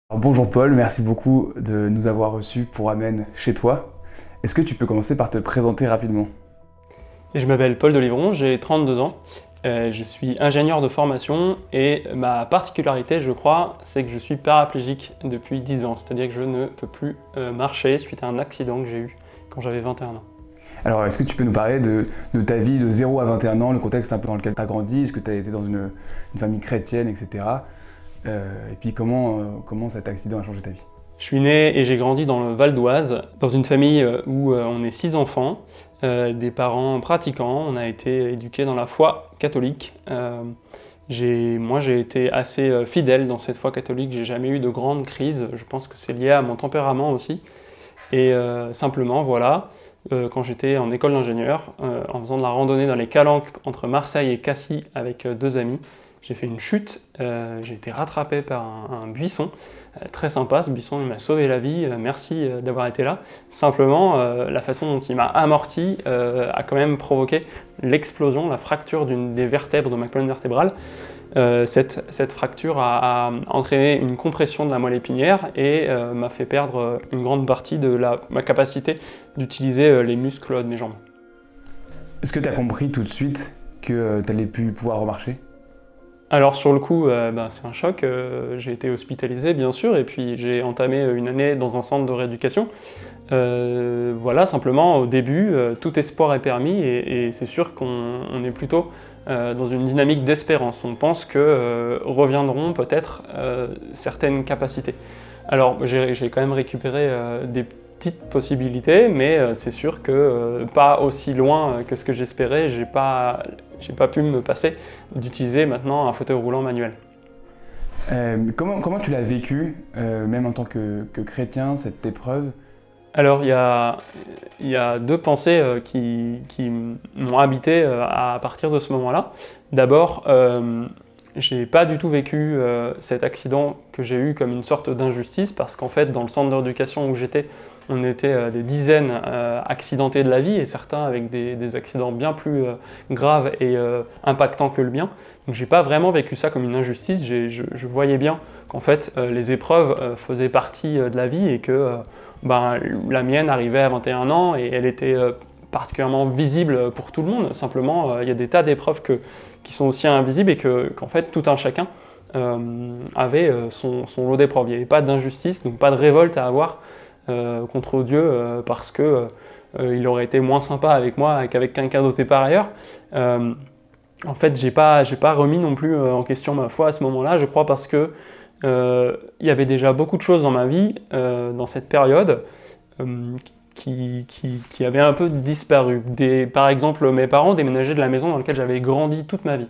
Alors, bonjour Paul, merci beaucoup de nous avoir reçus pour Amen chez toi. Est-ce que tu peux commencer par te présenter rapidement? Et je m'appelle Paul Delivron, j'ai 32 ans. Je suis ingénieur de formation et ma particularité, je crois, c'est que je suis paraplégique depuis 10 ans. C'est-à-dire que je ne peux plus marcher suite à un accident que j'ai eu quand j'avais 21 ans. Alors, est-ce que tu peux nous parler de ta vie de 0 à 21 ans, le contexte un peu dans lequel tu as grandi? Est-ce que tu as été dans une famille chrétienne, etc. Et puis comment cet accident a changé ta vie? Je suis né et j'ai grandi dans le Val d'Oise, dans une famille où on est 6 enfants, des parents pratiquants. On a été éduqués dans la foi catholique. Moi, j'ai été assez fidèle dans cette foi catholique. J'ai jamais eu de grandes crises. Je pense que c'est lié à mon tempérament aussi. Et simplement, voilà, quand j'étais en école d'ingénieur, en faisant de la randonnée dans les calanques entre Marseille et Cassis avec deux amis, j'ai fait une chute, j'ai été rattrapé par un buisson. Très sympa, ce buisson, il m'a sauvé la vie, merci d'avoir été là. Simplement, la façon dont il m'a amorti a quand même provoqué l'explosion, la fracture d'une des vertèbres de ma colonne vertébrale. Cette fracture a entraîné une compression de la moelle épinière et m'a fait perdre une grande partie de ma capacité d'utiliser les muscles de mes jambes. Est-ce que tu as compris tout de suite que tu allais plus pouvoir remarcher? Alors sur le coup, c'est un choc, j'ai été hospitalisé bien sûr, et puis j'ai entamé une année dans un centre de rééducation. Voilà, simplement au début, tout espoir est permis, et c'est sûr qu'on est plutôt dans une dynamique d'espérance. On pense que reviendront peut-être certaines capacités. Alors j'ai quand même récupéré des petites possibilités, mais c'est sûr que pas aussi loin que ce que j'espérais. J'ai pas pu me passer d'utiliser maintenant un fauteuil roulant manuel. Comment tu l'as vécu, même en tant que chrétien, cette épreuve? Alors il y a deux pensées qui m'ont habité à partir de ce moment-là. D'abord, j'ai pas du tout vécu cet accident que j'ai eu comme une sorte d'injustice, parce qu'en fait, dans le centre d'éducation où j'étais, on était des dizaines accidentés de la vie, et certains avec des accidents bien plus graves et impactants que le mien. Donc j'ai pas vraiment vécu ça comme une injustice. Je voyais bien qu'en fait les épreuves faisaient partie de la vie, et que la mienne arrivait à 21 ans et elle était particulièrement visible pour tout le monde. Simplement, il y a des tas d'épreuves qui sont aussi invisibles, et qu'en fait tout un chacun avait son lot d'épreuves. Il n'y avait pas d'injustice, donc pas de révolte à avoir contre Dieu parce que il aurait été moins sympa avec moi qu'avec quelqu'un d'autre par ailleurs. En fait, j'ai pas remis non plus en question ma foi à ce moment-là, je crois, parce que il y avait déjà beaucoup de choses dans ma vie, dans cette période, qui avaient un peu disparu. Par exemple, mes parents déménageaient de la maison dans laquelle j'avais grandi toute ma vie.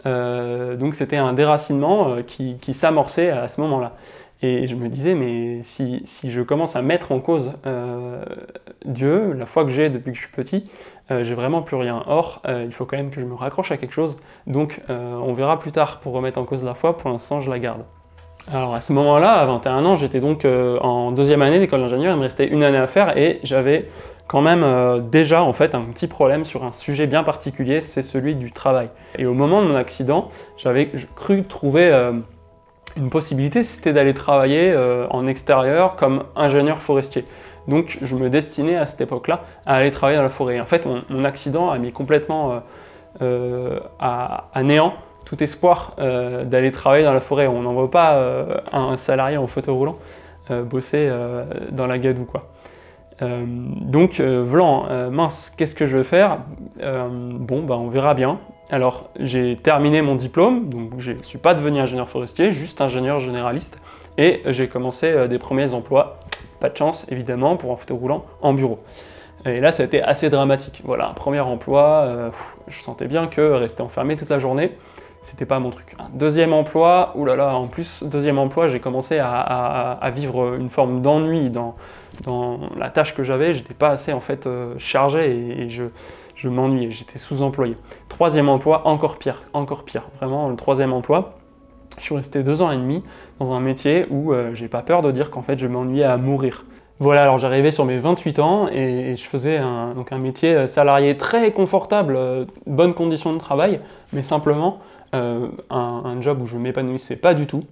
Donc c'était un déracinement qui s'amorçait à ce moment-là. Et je me disais, mais si je commence à mettre en cause Dieu, la foi que j'ai depuis que je suis petit, j'ai vraiment plus rien. Or, il faut quand même que je me raccroche à quelque chose. Donc on verra plus tard pour remettre en cause la foi. Pour l'instant, je la garde. Alors à ce moment-là, à 21 ans, j'étais donc en deuxième année d'école d'ingénieur. Il me restait une année à faire, et j'avais quand même déjà en fait un petit problème sur un sujet bien particulier, c'est celui du travail. Et au moment de mon accident, j'avais cru trouver une possibilité, c'était d'aller travailler en extérieur comme ingénieur forestier. Donc je me destinais à cette époque-là à aller travailler dans la forêt. En fait, mon accident a mis complètement à néant tout espoir d'aller travailler dans la forêt. On n'envoie pas un salarié en fauteuil roulant bosser dans la gadoue, quoi. Mince, qu'est-ce que je vais faire? On verra bien. Alors, j'ai terminé mon diplôme, donc je ne suis pas devenu ingénieur forestier, juste ingénieur généraliste, et j'ai commencé des premiers emplois, pas de chance évidemment, pour un fauteuil roulant en bureau. Et là, ça a été assez dramatique. Voilà, un premier emploi, je sentais bien que rester enfermé toute la journée, c'était pas mon truc. Un deuxième emploi, oulala, en plus, deuxième emploi, j'ai commencé à vivre une forme d'ennui dans la tâche que j'avais. J'étais pas assez en fait chargé, et je m'ennuyais, j'étais sous-employé. Troisième emploi, encore pire. Vraiment, le troisième emploi, je suis resté 2 ans et demi dans un métier où j'ai pas peur de dire qu'en fait je m'ennuyais à mourir. Voilà, alors j'arrivais sur mes 28 ans et je faisais un métier salarié très confortable, bonnes conditions de travail, mais simplement un job où je m'épanouissais pas du tout.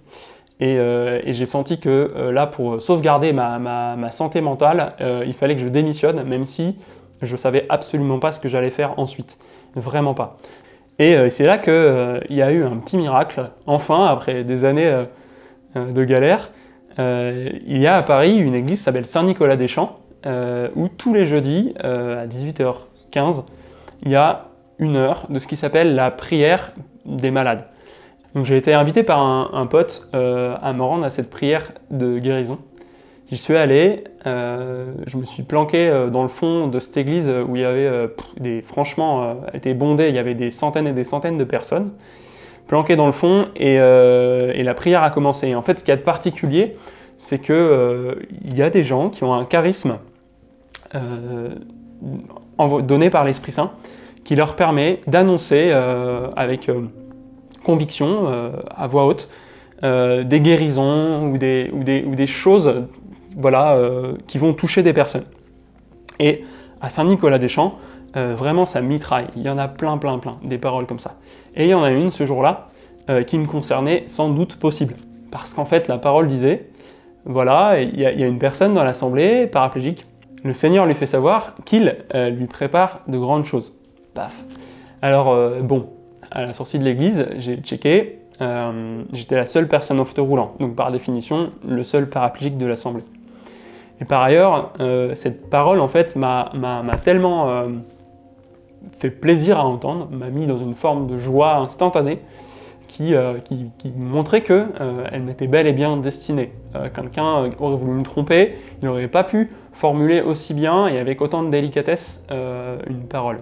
Et j'ai senti que là, pour sauvegarder ma santé mentale, il fallait que je démissionne, même si je savais absolument pas ce que j'allais faire ensuite. Vraiment pas. Et c'est là qu'il y a eu un petit miracle. Enfin, après des années de galère, il y a à Paris une église qui s'appelle Saint-Nicolas-des-Champs, où tous les jeudis, à 18h15, il y a 1 heure de ce qui s'appelle la prière des malades. Donc j'ai été invité par un pote à me rendre à cette prière de guérison. J'y suis allé, je me suis planqué dans le fond de cette église où il y avait franchement, elle était bondée, il y avait des centaines et des centaines de personnes, planqué dans le fond, et la prière a commencé. Et en fait, ce qu'il y a de particulier, c'est que il y a des gens qui ont un charisme donné par l'Esprit Saint, qui leur permet d'annoncer avec conviction, à voix haute, des guérisons ou des choses qui vont toucher des personnes. Et à Saint-Nicolas-des-Champs, vraiment ça mitraille. Il y en a plein, des paroles comme ça. Et il y en a une ce jour-là qui me concernait sans doute possible. Parce qu'en fait, la parole disait, voilà, il y a une personne dans l'assemblée, paraplégique, le Seigneur lui fait savoir qu'il lui prépare de grandes choses. Paf. Alors, à la sortie de l'église, j'ai checké, j'étais la seule personne en fauteuil roulant, donc par définition, le seul paraplégique de l'assemblée. Et par ailleurs, cette parole, en fait, m'a tellement fait plaisir à entendre, m'a mis dans une forme de joie instantanée qui montrait qu'elle m'était bel et bien destinée. Quelqu'un aurait voulu me tromper, il n'aurait pas pu formuler aussi bien et avec autant de délicatesse une parole.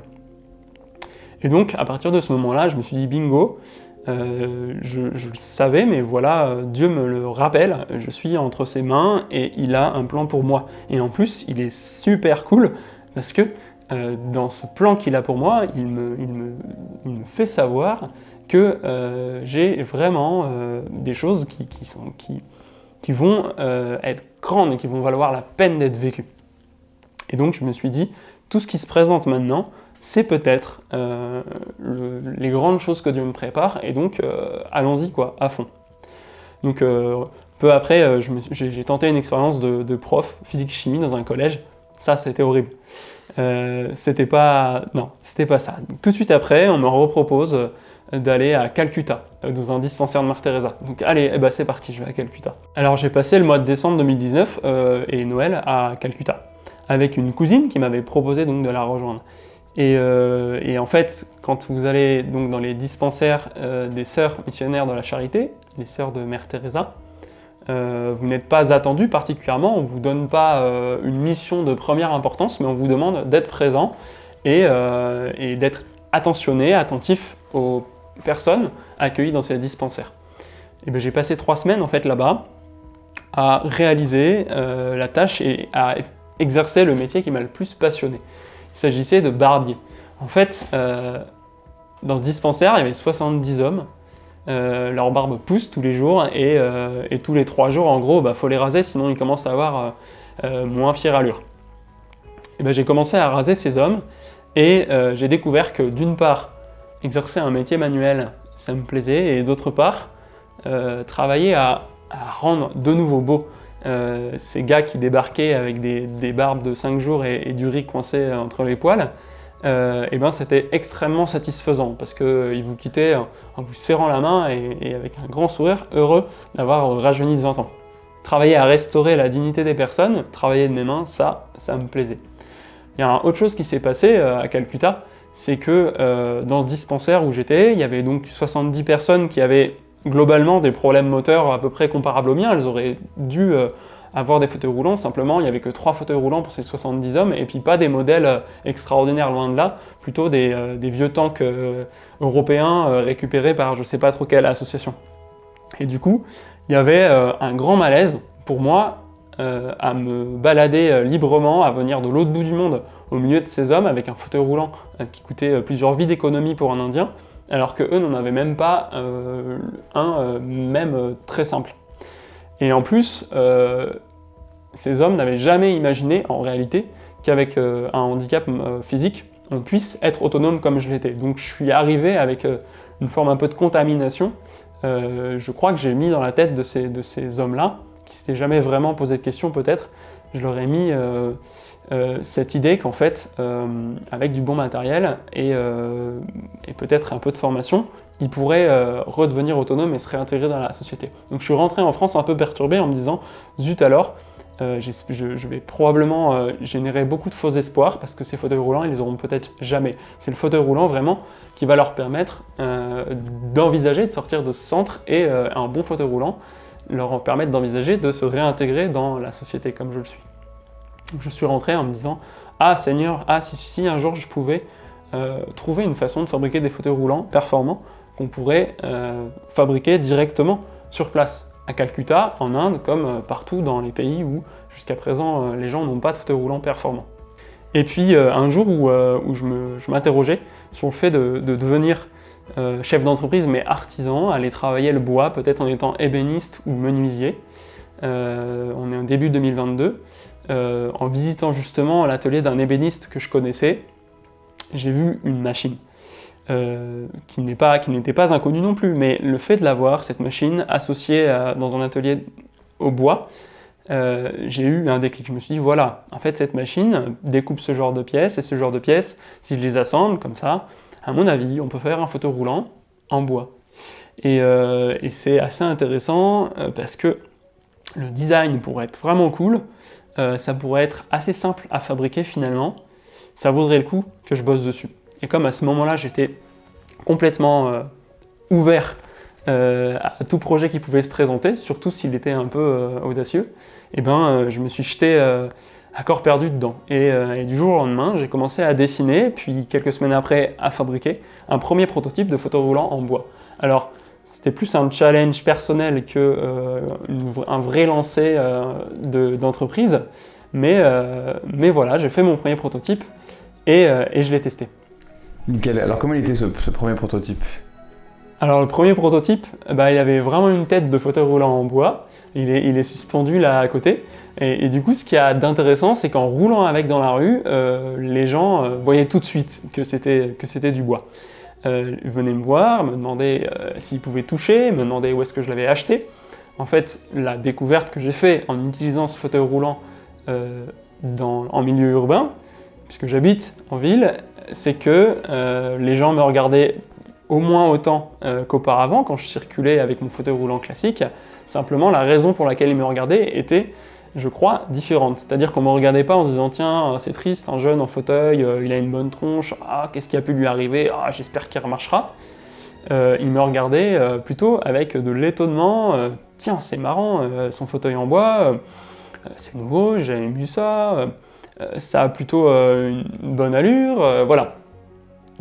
Et donc, à partir de ce moment-là, je me suis dit bingo, je le savais, mais voilà, Dieu me le rappelle, je suis entre ses mains et il a un plan pour moi. Et en plus, il est super cool parce que dans ce plan qu'il a pour moi, il me fait savoir que j'ai vraiment des choses qui vont être grandes et qui vont valoir la peine d'être vécues. Et donc, je me suis dit, tout ce qui se présente maintenant, c'est peut-être les grandes choses que Dieu me prépare, et donc allons-y quoi, à fond. Donc peu après, j'ai tenté une expérience de prof physique-chimie dans un collège. Ça, c'était horrible. C'était pas ça. Donc, tout de suite après, on me repropose d'aller à Calcutta, dans un dispensaire de Mère Teresa. Donc allez, c'est parti, je vais à Calcutta. Alors j'ai passé le mois de décembre 2019 et Noël à Calcutta, avec une cousine qui m'avait proposé donc de la rejoindre. Et en fait, quand vous allez donc dans les dispensaires des sœurs missionnaires de la charité, les sœurs de Mère Teresa, vous n'êtes pas attendu particulièrement, on ne vous donne pas une mission de première importance, mais on vous demande d'être présent et d'être attentionné, attentif aux personnes accueillies dans ces dispensaires. Et j'ai passé 3 semaines en fait là-bas à réaliser la tâche et à exercer le métier qui m'a le plus passionné. Il s'agissait de barbier. En fait, dans ce dispensaire, il y avait 70 hommes. Leur barbe pousse tous les jours et tous les 3 jours, en gros, faut les raser, sinon ils commencent à avoir moins fière allure. Et j'ai commencé à raser ces hommes et j'ai découvert que d'une part, exercer un métier manuel, ça me plaisait, et d'autre part, travailler à rendre de nouveau beau ces gars qui débarquaient avec des barbes de 5 jours et du riz coincé entre les poils, c'était extrêmement satisfaisant parce qu'ils vous quittaient en vous serrant la main et avec un grand sourire, heureux d'avoir rajeuni de 20 ans. Travailler à restaurer la dignité des personnes, travailler de mes mains, ça me plaisait. Il y a autre chose qui s'est passé à Calcutta, c'est que dans ce dispensaire où j'étais, il y avait donc 70 personnes qui avaient globalement des problèmes moteurs à peu près comparables aux miens. Elles auraient dû avoir des fauteuils roulants, simplement il n'y avait que 3 fauteuils roulants pour ces 70 hommes, et puis pas des modèles extraordinaires, loin de là, plutôt des vieux tanks européens récupérés par je sais pas trop quelle association. Et du coup, il y avait un grand malaise pour moi à me balader librement, à venir de l'autre bout du monde au milieu de ces hommes avec un fauteuil roulant qui coûtait plusieurs vies d'économie pour un Indien, alors qu'eux n'en avaient même pas même très simple. Et en plus, ces hommes n'avaient jamais imaginé, en réalité, qu'avec un handicap physique, on puisse être autonome comme je l'étais. Donc je suis arrivé avec une forme un peu de contamination je crois que j'ai mis dans la tête de ces hommes-là, qui s'étaient jamais vraiment posé de questions peut-être, je leur ai mis cette idée qu'en fait, avec du bon matériel et peut-être un peu de formation, ils pourraient redevenir autonomes et se réintégrer dans la société. Donc je suis rentré en France un peu perturbé en me disant « Zut alors, je vais probablement générer beaucoup de faux espoirs parce que ces fauteuils roulants, ils les auront peut-être jamais. » C'est le fauteuil roulant vraiment qui va leur permettre d'envisager de sortir de ce centre et un bon fauteuil roulant leur permettre d'envisager de se réintégrer dans la société comme je le suis. Donc je suis rentré en me disant « Ah Seigneur, si un jour je pouvais trouver une façon de fabriquer des fauteuils roulants performants qu'on pourrait fabriquer directement sur place, à Calcutta, en Inde, comme partout dans les pays où jusqu'à présent les gens n'ont pas de fauteuils roulants performants. » Et puis un jour où je m'interrogeais sur le fait de devenir chef d'entreprise mais artisan, aller travailler le bois, peut-être en étant ébéniste ou menuisier. On est en début 2022. En visitant justement l'atelier d'un ébéniste que je connaissais, j'ai vu une machine qui n'était pas inconnue non plus, mais le fait de la voir, cette machine associée dans un atelier au bois, j'ai eu un déclic. Je me suis dit, voilà, en fait cette machine découpe ce genre de pièces, et ce genre de pièces, si je les assemble comme ça, à mon avis, on peut faire un fauteuil roulant en bois. Et c'est assez intéressant parce que le design pourrait être vraiment cool, ça pourrait être assez simple à fabriquer finalement, ça vaudrait le coup que je bosse dessus. Et comme à ce moment-là, j'étais complètement ouvert à tout projet qui pouvait se présenter, surtout s'il était un peu audacieux, et je me suis jeté à corps perdu dedans. Et du jour au lendemain, j'ai commencé à dessiner, puis quelques semaines après, à fabriquer un premier prototype de fauteuil roulant en bois. Alors, c'était plus un challenge personnel que un vrai lancer d'entreprise, mais voilà, j'ai fait mon premier prototype et je l'ai testé. Nickel. Alors comment il était ce premier prototype? Alors le premier prototype, il avait vraiment une tête de fauteuil roulant en bois, il est suspendu là à côté, et du coup ce qu'il y a d'intéressant c'est qu'en roulant avec dans la rue, les gens voyaient tout de suite que c'était du bois. Ils venaient me voir, me demandaient s'ils pouvaient toucher, me demandaient où est-ce que je l'avais acheté. En fait, la découverte que j'ai faite en utilisant ce fauteuil roulant en milieu urbain, puisque j'habite en ville, c'est que les gens me regardaient au moins autant qu'auparavant quand je circulais avec mon fauteuil roulant classique. Simplement, la raison pour laquelle ils me regardaient était, je crois, différente. C'est-à-dire qu'on ne me regardait pas en se disant « Tiens, c'est triste, un jeune en fauteuil, il a une bonne tronche, ah, qu'est-ce qui a pu lui arriver, ah, j'espère qu'il remarchera ». Ils me regardaient plutôt avec de l'étonnement « Tiens, c'est marrant, son fauteuil en bois, c'est nouveau, j'ai jamais vu ça, ça a plutôt une bonne allure, voilà ».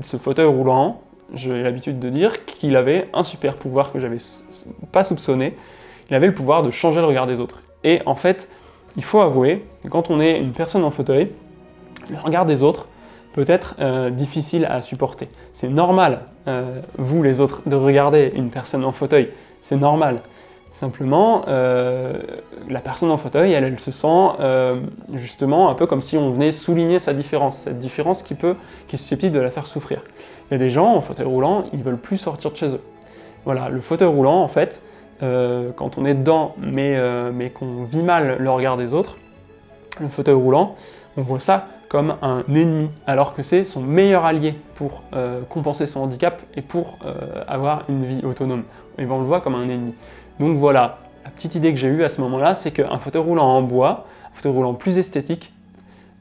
Ce fauteuil roulant, j'ai l'habitude de dire qu'il avait un super pouvoir que j'avais pas soupçonné, il avait le pouvoir de changer le regard des autres. Et en fait, il faut avouer que quand on est une personne en fauteuil, le regard des autres peut être difficile à supporter. C'est normal, vous les autres, de regarder une personne en fauteuil, c'est normal. Simplement, la personne en fauteuil, elle se sent justement un peu comme si on venait souligner sa différence, cette différence qui est susceptible de la faire souffrir. Il y a des gens en fauteuil roulant, ils veulent plus sortir de chez eux. Voilà, le fauteuil roulant, en fait, quand on est dedans, mais qu'on vit mal le regard des autres, le fauteuil roulant, on voit ça comme un ennemi, alors que c'est son meilleur allié pour compenser son handicap et pour avoir une vie autonome. Et on le voit comme un ennemi. Donc voilà, la petite idée que j'ai eue à ce moment-là, c'est qu'un fauteuil roulant en bois, un fauteuil roulant plus esthétique,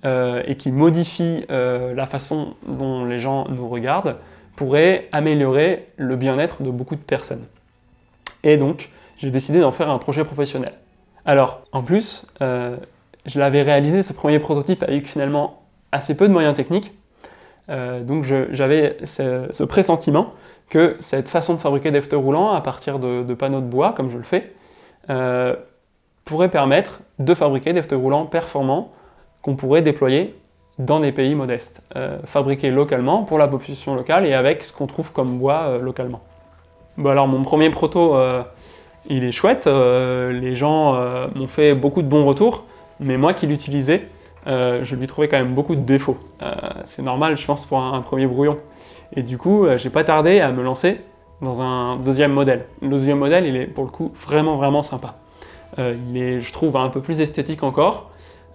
et qui modifie la façon dont les gens nous regardent, pourrait améliorer le bien-être de beaucoup de personnes. Et donc, j'ai décidé d'en faire un projet professionnel. Alors, en plus, je l'avais réalisé, ce premier prototype, avec finalement assez peu de moyens techniques, donc j'avais ce pressentiment que cette façon de fabriquer des fauteuils roulants à partir de panneaux de bois, comme je le fais, pourrait permettre de fabriquer des fauteuils roulants performants qu'on pourrait déployer dans des pays modestes, fabriqués localement pour la population locale et avec ce qu'on trouve comme bois localement. Bon, alors mon premier proto, il est chouette, les gens m'ont fait beaucoup de bons retours, mais moi qui l'utilisais, je lui trouvais quand même beaucoup de défauts. C'est normal, je pense, pour un premier brouillon. Et du coup, j'ai pas tardé à me lancer dans un deuxième modèle. Le deuxième modèle, il est pour le coup vraiment sympa. Il est, je trouve, un peu plus esthétique encore,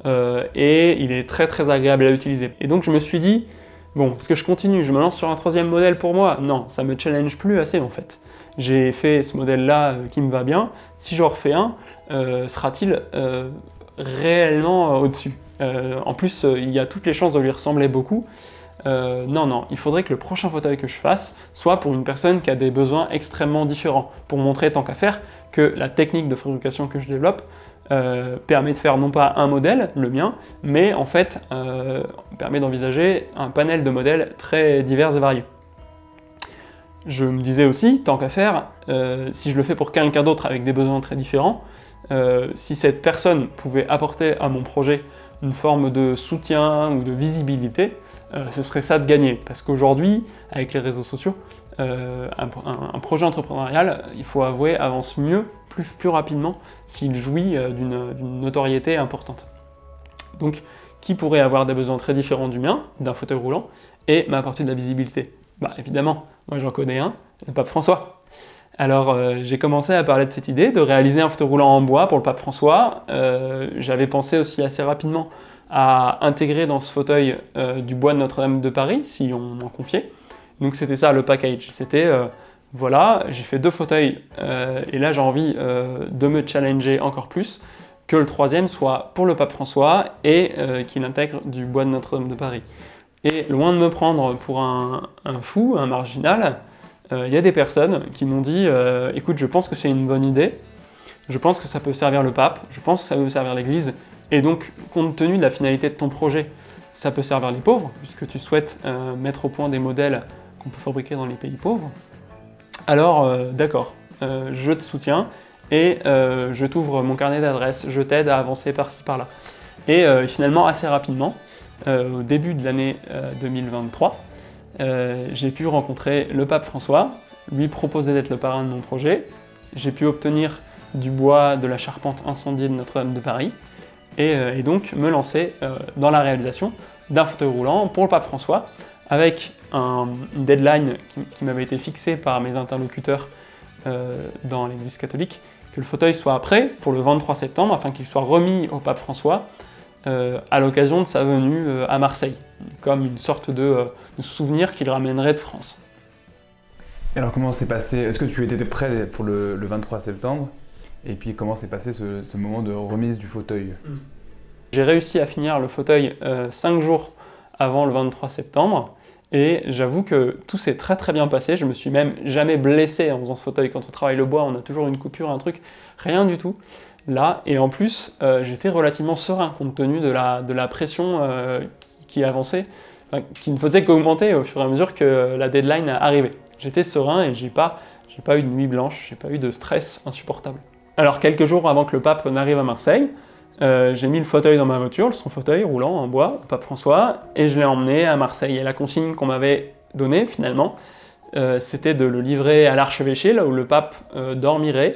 et il est très agréable à utiliser. Et donc je me suis dit, bon, est-ce que je continue, je me lance sur un troisième modèle pour moi? Non, ça me challenge plus assez en fait. J'ai fait ce modèle-là qui me va bien, si j'en refais un, sera-t-il réellement au-dessus? En plus, il y a toutes les chances de lui ressembler beaucoup. Non, il faudrait que le prochain fauteuil que je fasse soit pour une personne qui a des besoins extrêmement différents, pour montrer tant qu'à faire que la technique de fabrication que je développe permet de faire non pas un modèle, le mien, mais en fait permet d'envisager un panel de modèles très divers et variés. Je me disais aussi, tant qu'à faire, si je le fais pour quelqu'un d'autre avec des besoins très différents, si cette personne pouvait apporter à mon projet une forme de soutien ou de visibilité, ce serait ça de gagner. Parce qu'aujourd'hui, avec les réseaux sociaux, un projet entrepreneurial, il faut avouer, avance mieux, plus rapidement, s'il jouit d'une notoriété importante. Donc, qui pourrait avoir des besoins très différents du mien, d'un fauteuil roulant, et m'apporter de la visibilité? Bah évidemment, moi j'en connais un, le pape François. Alors j'ai commencé à parler de cette idée de réaliser un fauteuil roulant en bois pour le pape François. J'avais pensé aussi assez rapidement à intégrer dans ce fauteuil du bois de Notre-Dame de Paris, si on m'en confiait. Donc c'était ça le package, c'était voilà, j'ai fait 2 fauteuils et là j'ai envie de me challenger encore plus, que le troisième soit pour le pape François et qu'il intègre du bois de Notre-Dame de Paris. Et loin de me prendre pour un fou, un marginal, il y a des personnes qui m'ont dit écoute, je pense que c'est une bonne idée, je pense que ça peut servir le pape, je pense que ça peut servir l'Église, et donc, compte tenu de la finalité de ton projet, ça peut servir les pauvres, puisque tu souhaites mettre au point des modèles qu'on peut fabriquer dans les pays pauvres. Alors, d'accord, je te soutiens, et je t'ouvre mon carnet d'adresses, je t'aide à avancer par-ci par-là. Et finalement, assez rapidement, au début de l'année 2023, j'ai pu rencontrer le pape François, lui proposer d'être le parrain de mon projet, j'ai pu obtenir du bois de la charpente incendiée de Notre-Dame de Paris, et donc me lancer dans la réalisation d'un fauteuil roulant pour le pape François, avec une deadline qui m'avait été fixée par mes interlocuteurs dans l'Église catholique, que le fauteuil soit prêt pour le 23 septembre, afin qu'il soit remis au pape François à l'occasion de sa venue à Marseille, comme une sorte de souvenir qu'il ramènerait de France. Et alors comment s'est passé, est-ce que tu étais prêt pour le 23 septembre? Et puis comment s'est passé ce moment de remise du fauteuil? J'ai réussi à finir le fauteuil 5 jours avant le 23 septembre, et j'avoue que tout s'est très bien passé. Je me suis même jamais blessé en faisant ce fauteuil. Quand on travaille le bois, on a toujours une coupure, un truc, rien du tout. Là, et en plus, j'étais relativement serein compte tenu de la pression qui avançait, qui ne faisait qu'augmenter au fur et à mesure que la deadline arrivait. J'étais serein et j'ai pas eu de nuit blanche, j'ai pas eu de stress insupportable. Alors quelques jours avant que le pape n'arrive à Marseille, j'ai mis le fauteuil dans ma voiture, son fauteuil roulant en bois, le pape François, et je l'ai emmené à Marseille. Et la consigne qu'on m'avait donnée finalement, c'était de le livrer à l'archevêché, là où le pape dormirait,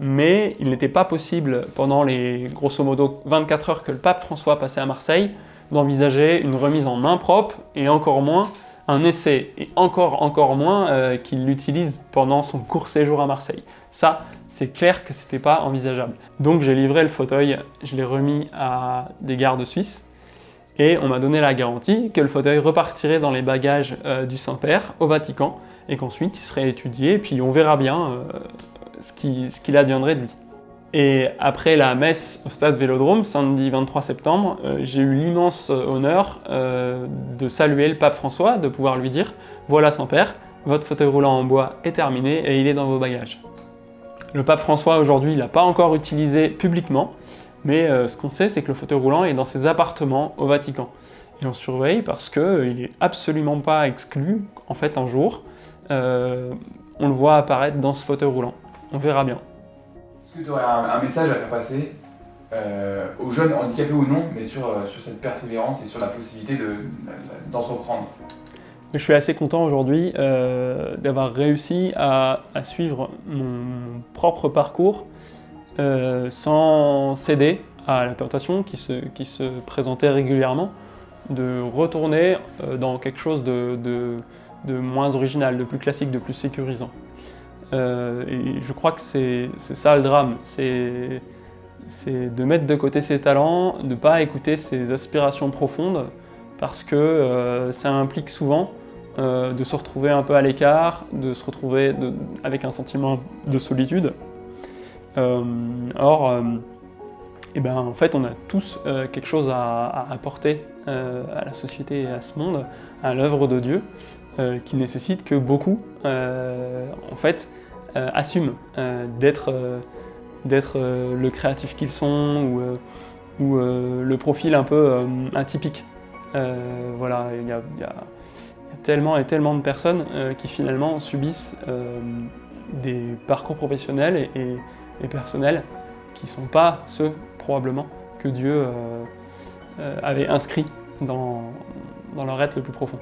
mais il n'était pas possible, pendant les grosso modo 24 heures que le pape François passait à Marseille, d'envisager une remise en main propre, et encore moins un essai, et encore moins qu'il l'utilise pendant son court séjour à Marseille. Ça, c'est clair que c'était pas envisageable. Donc j'ai livré le fauteuil, je l'ai remis à des gardes suisses, et on m'a donné la garantie que le fauteuil repartirait dans les bagages du Saint-Père au Vatican, et qu'ensuite il serait étudié, et puis on verra bien ce qu'il adviendrait de lui. Et après la messe au stade Vélodrome, samedi 23 septembre, j'ai eu l'immense honneur de saluer le pape François, de pouvoir lui dire « Voilà Saint-Père, votre fauteuil roulant en bois est terminé et il est dans vos bagages ». Le pape François aujourd'hui, il l'a pas encore utilisé publiquement, mais ce qu'on sait, c'est que le fauteuil roulant est dans ses appartements au Vatican. Et on surveille parce qu'il n'est absolument pas exclu, en fait, un jour, on le voit apparaître dans ce fauteuil roulant. On verra bien. Est-ce que tu aurais un message à faire passer aux jeunes, handicapés ou non, mais sur cette persévérance et sur la possibilité d'entreprendre? Je suis assez content aujourd'hui d'avoir réussi à suivre mon propre parcours sans céder à la tentation qui se présentait régulièrement, de retourner dans quelque chose de moins original, de plus classique, de plus sécurisant. Et je crois que c'est ça le drame, c'est de mettre de côté ses talents, de ne pas écouter ses aspirations profondes, parce que ça implique souvent de se retrouver un peu à l'écart, de se retrouver avec un sentiment de solitude. En fait, on a tous quelque chose à apporter à la société et à ce monde, à l'œuvre de Dieu, qui nécessite que beaucoup, assument d'être le créatif qu'ils sont ou le profil un peu atypique. Voilà, il y a tellement et tellement de personnes qui finalement subissent des parcours professionnels et personnels qui ne sont pas ceux, probablement, que Dieu avait inscrits dans leur être le plus profond.